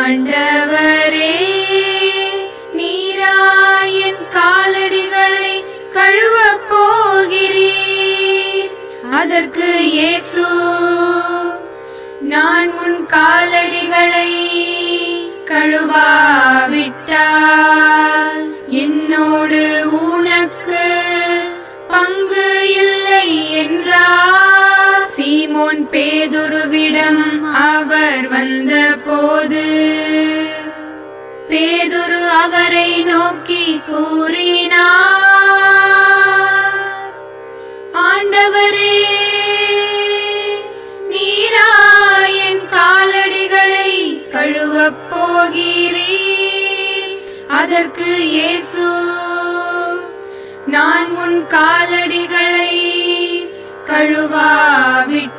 ஆண்டவரே, நீராயன் காலடிகளை கழுவப் போகிறீர். அதற்கு இயேசு, நான் உன் காலடிகளை கழுவாவிட்டால் என்னோடு உனக்கு பங்கு இல்லை என்றார். சீமோன் பேதுருவிடம் அவர் வந்த போது பேதுரு அவரை நோக்கி கூறினார், ஆண்டவரே, நீரா என் காலடிகளை கழுவப் போகிறீர். அதற்கு இயேசு, நான் உன் காலடிகளை கழுவாவிட்டால்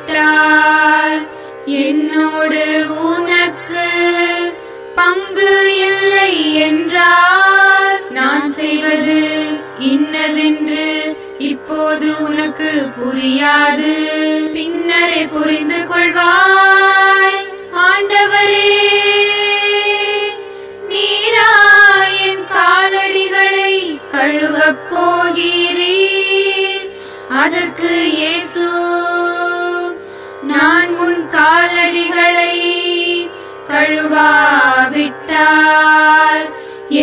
என்னோடு உனக்கு பங்கு இல்லை என்றார். நான் செய்வது இன்னதென்று இப்போது உனக்கு புரியாது, பின்னரே புரிந்து கொள்வாய். ஆண்டவரே, நீரா என் காலடிகளை கழுவப் போகிறீர். அதற்கு இயேசு, நான் உன் காலடிகளை கழுவாவிட்டால்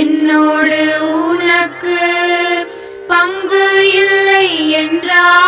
என்னோடு உனக்கு பங்கு இல்லை என்றார்.